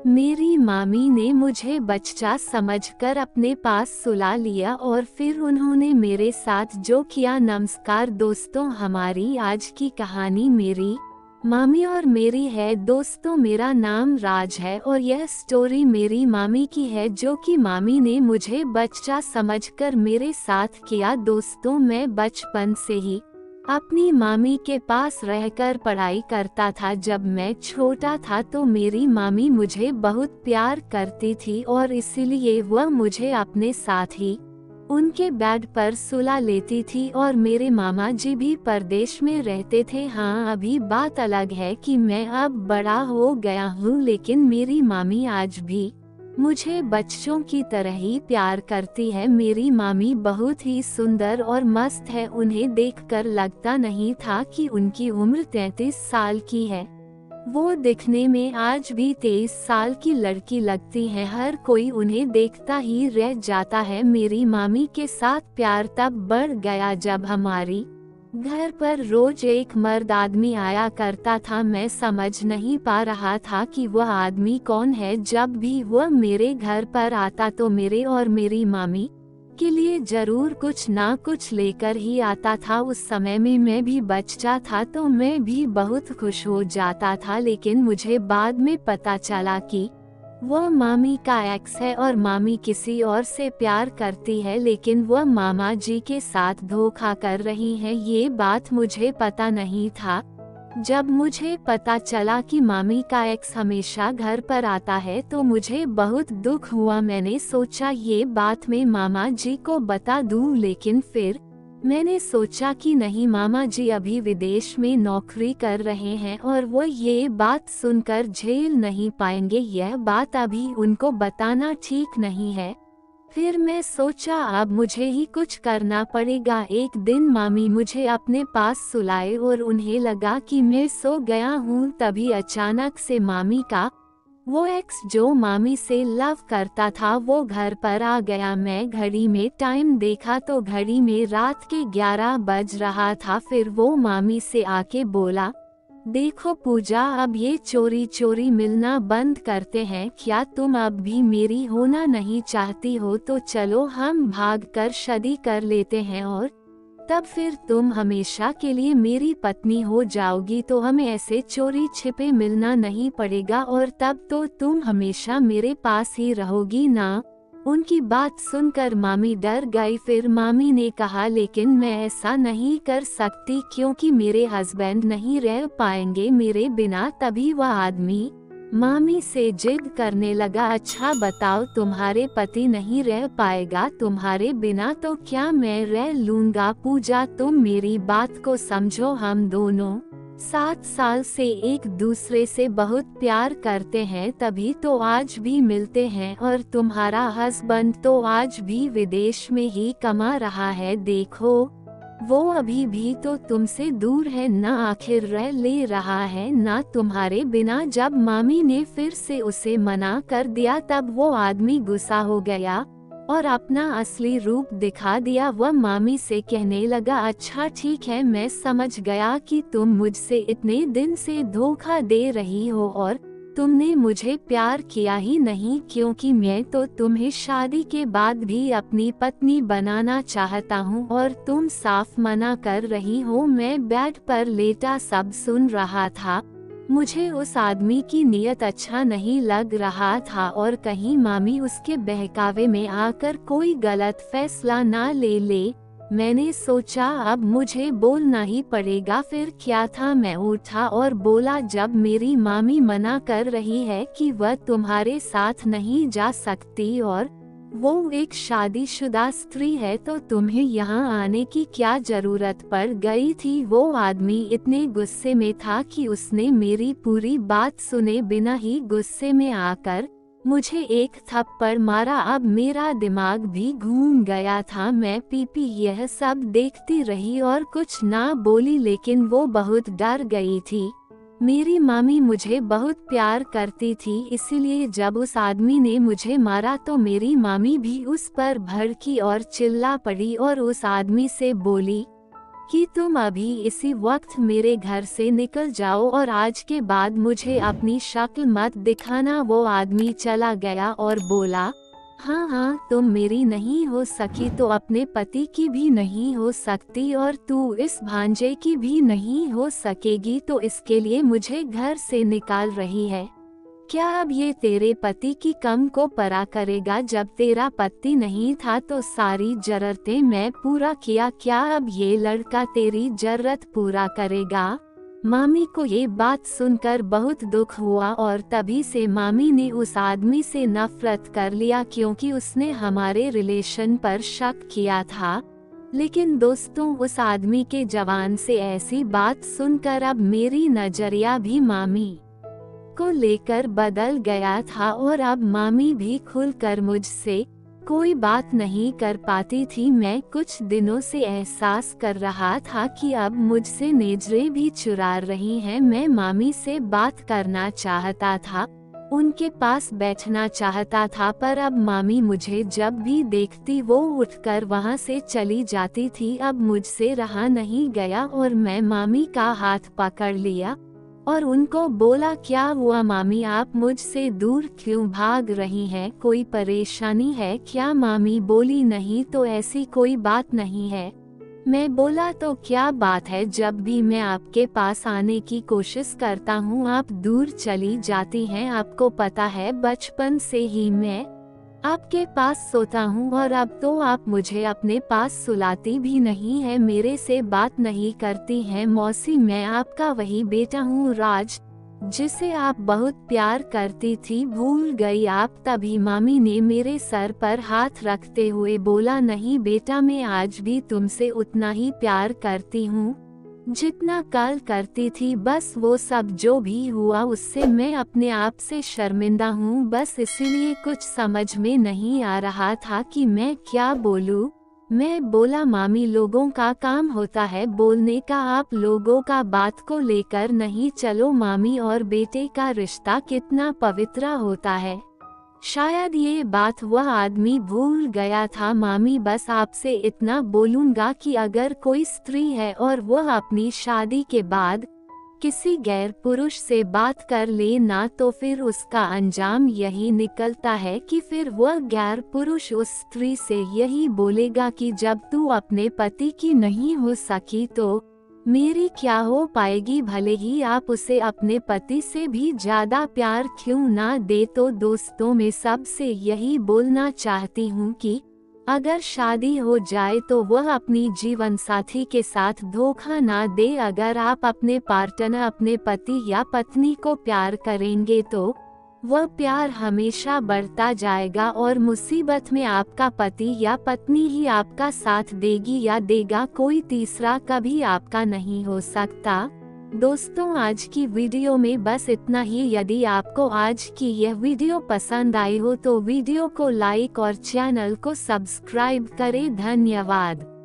मेरी मामी ने मुझे बच्चा समझकर अपने पास सुला लिया और फिर उन्होंने मेरे साथ जो किया। नमस्कार दोस्तों, हमारी आज की कहानी मेरी मामी और मेरी है। दोस्तों, मेरा नाम राज है और यह स्टोरी मेरी मामी की है, जो कि मामी ने मुझे बच्चा समझकर मेरे साथ किया। दोस्तों, मैं बचपन से ही अपनी मामी के पास रहकर पढ़ाई करता था। जब मैं छोटा था तो मेरी मामी मुझे बहुत प्यार करती थी और इसीलिए वह मुझे अपने साथ ही उनके बेड पर सुला लेती थी। और मेरे मामा जी भी परदेश में रहते थे। हाँ, अभी बात अलग है कि मैं अब बड़ा हो गया हूँ, लेकिन मेरी मामी आज भी मुझे बच्चों की तरह ही प्यार करती है। मेरी मामी बहुत ही सुंदर और मस्त है। उन्हें देखकर लगता नहीं था कि उनकी उम्र 33 साल की है। वो दिखने में आज भी 23 साल की लड़की लगती है। हर कोई उन्हें देखता ही रह जाता है। मेरी मामी के साथ प्यार तब बढ़ गया जब हमारी घर पर रोज एक मर्द आदमी आया करता था। मैं समझ नहीं पा रहा था कि वह आदमी कौन है। जब भी वह मेरे घर पर आता तो मेरे और मेरी मामी के लिए जरूर कुछ ना कुछ लेकर ही आता था। उस समय में मैं भी बच्चा था तो मैं भी बहुत खुश हो जाता था, लेकिन मुझे बाद में पता चला कि वह मामी का एक्स है और मामी किसी और से प्यार करती है, लेकिन वह मामा जी के साथ धोखा कर रही है। ये बात मुझे पता नहीं था। जब मुझे पता चला कि मामी का एक्स हमेशा घर पर आता है तो मुझे बहुत दुख हुआ। मैंने सोचा ये बात मैं मामा जी को बता दूं, लेकिन फिर मैंने सोचा कि नहीं, मामा जी अभी विदेश में नौकरी कर रहे हैं और वो ये बात सुनकर झेल नहीं पाएंगे। यह बात अभी उनको बताना ठीक नहीं है। फिर मैं सोचा अब मुझे ही कुछ करना पड़ेगा। एक दिन मामी मुझे अपने पास सुलाए और उन्हें लगा कि मैं सो गया हूँ। तभी अचानक से मामी का वो एक्स जो मामी से लव करता था वो घर पर आ गया। मैं घड़ी में टाइम देखा तो घड़ी में रात के 11 बज रहा था। फिर वो मामी से आके बोला, देखो पूजा, अब ये चोरी चोरी मिलना बंद करते हैं क्या? तुम अब भी मेरी होना नहीं चाहती हो तो चलो हम भागकर शादी कर लेते हैं और तब फिर तुम हमेशा के लिए मेरी पत्नी हो जाओगी। तो हमें ऐसे चोरी छिपे मिलना नहीं पड़ेगा और तब तो तुम हमेशा मेरे पास ही रहोगी ना। उनकी बात सुनकर मामी डर गई। फिर मामी ने कहा, लेकिन मैं ऐसा नहीं कर सकती क्योंकि मेरे हस्बैंड नहीं रह पाएंगे मेरे बिना। तभी वह आदमी मामी से जिद करने लगा, अच्छा बताओ, तुम्हारे पति नहीं रह पाएगा तुम्हारे बिना तो क्या मैं रह लूंगा? पूजा, तुम मेरी बात को समझो। हम दोनों 7 साल से एक दूसरे से बहुत प्यार करते हैं, तभी तो आज भी मिलते हैं। और तुम्हारा हस्बैंड तो आज भी विदेश में ही कमा रहा है। देखो, वो अभी भी तो तुमसे दूर है ना, आखिर रह ले रहा है ना तुम्हारे बिना। जब मामी ने फिर से उसे मना कर दिया तब वो आदमी गुस्सा हो गया और अपना असली रूप दिखा दिया। वह मामी से कहने लगा, अच्छा ठीक है, मैं समझ गया कि तुम मुझसे इतने दिन से धोखा दे रही हो और तुमने मुझे प्यार किया ही नहीं, क्योंकि मैं तो तुम्हें शादी के बाद भी अपनी पत्नी बनाना चाहता हूँ और तुम साफ मना कर रही हो। मैं बेड पर लेटा सब सुन रहा था। मुझे उस आदमी की नीयत अच्छा नहीं लग रहा था और कहीं मामी उसके बहकावे में आकर कोई गलत फैसला ना ले ले। मैंने सोचा अब मुझे बोलना ही पड़ेगा। फिर क्या था, मैं उठा और बोला, जब मेरी मामी मना कर रही है कि वह तुम्हारे साथ नहीं जा सकती और वो एक शादीशुदा स्त्री है तो तुम्हें यहाँ आने की क्या जरूरत पड़ गई थी? वो आदमी इतने गुस्से में था कि उसने मेरी पूरी बात सुने बिना ही गुस्से में आकर मुझे एक थप्पड़ मारा। अब मेरा दिमाग भी घूम गया था। मैं पीपी यह सब देखती रही और कुछ ना बोली, लेकिन वो बहुत डर गई थी। मेरी मामी मुझे बहुत प्यार करती थी, इसीलिए जब उस आदमी ने मुझे मारा तो मेरी मामी भी उस पर भड़की और चिल्ला पड़ी और उस आदमी से बोली, कि तुम अभी इसी वक्त मेरे घर से निकल जाओ और आज के बाद मुझे अपनी शक्ल मत दिखाना। वो आदमी चला गया और बोला, हाँ हाँ, तुम मेरी नहीं हो सकी तो अपने पति की भी नहीं हो सकती और तू इस भांजे की भी नहीं हो सकेगी, तो इसके लिए मुझे घर से निकाल रही है। क्या अब ये तेरे पति की कम को परा करेगा? जब तेरा पति नहीं था तो सारी जरूरतें मैं पूरा किया, क्या अब ये लड़का तेरी जरूरत पूरा करेगा? मामी को ये बात सुनकर बहुत दुख हुआ और तभी से मामी ने उस आदमी से नफरत कर लिया, क्योंकि उसने हमारे रिलेशन पर शक किया था। लेकिन दोस्तों, उस आदमी के जवान से ऐसी बात सुनकर अब मेरी नजरिया भी मामी को लेकर बदल गया था और अब मामी भी खुलकर मुझसे कोई बात नहीं कर पाती थी। मैं कुछ दिनों से एहसास कर रहा था कि अब मुझसे नजरें भी चुरा रही हैं। मैं मामी से बात करना चाहता था, उनके पास बैठना चाहता था, पर अब मामी मुझे जब भी देखती वो उठकर वहां से चली जाती थी। अब मुझसे रहा नहीं गया और मैं मामी का हाथ पकड़ लिया और उनको बोला, क्या हुआ मामी, आप मुझसे दूर क्यों भाग रही हैं? कोई परेशानी है क्या? मामी बोली, नहीं तो ऐसी कोई बात नहीं है। मैं बोला, तो क्या बात है? जब भी मैं आपके पास आने की कोशिश करता हूँ आप दूर चली जाती हैं। आपको पता है बचपन से ही मैं आपके पास सोता हूँ और अब तो आप मुझे अपने पास सुलाती भी नहीं है, मेरे से बात नहीं करती हैं। मौसी, मैं आपका वही बेटा हूँ राज, जिसे आप बहुत प्यार करती थी, भूल गई आप? तभी मामी ने मेरे सर पर हाथ रखते हुए बोला, नहीं बेटा, मैं आज भी तुमसे उतना ही प्यार करती हूँ जितना कल करती थी। बस वो सब जो भी हुआ उससे मैं अपने आप से शर्मिंदा हूँ, बस इसीलिए कुछ समझ में नहीं आ रहा था कि मैं क्या बोलूँ। मैं बोला, मामी, लोगों का काम होता है बोलने का, आप लोगों का बात को लेकर नहीं चलो। मामी और बेटे का रिश्ता कितना पवित्र होता है, शायद ये बात वह आदमी भूल गया था। मामी, बस आपसे इतना बोलूँगा कि अगर कोई स्त्री है और वह अपनी शादी के बाद किसी गैर पुरुष से बात कर ले ना, तो फिर उसका अंजाम यही निकलता है कि फिर वह गैर पुरुष उस स्त्री से यही बोलेगा कि जब तू अपने पति की नहीं हो सकी तो मेरी क्या हो पाएगी? भले ही आप उसे अपने पति से भी ज्यादा प्यार क्यों ना दे। तो दोस्तों, मैं सबसे यही बोलना चाहती हूँ कि अगर शादी हो जाए तो वह अपनी जीवन साथी के साथ धोखा ना दे। अगर आप अपने पार्टनर, अपने पति या पत्नी को प्यार करेंगे तो वह प्यार हमेशा बढ़ता जाएगा और मुसीबत में आपका पति या पत्नी ही आपका साथ देगी या देगा, कोई तीसरा कभी आपका नहीं हो सकता। दोस्तों, आज की वीडियो में बस इतना ही। यदि आपको आज की यह वीडियो पसंद आई हो तो वीडियो को लाइक और चैनल को सब्सक्राइब करें। धन्यवाद।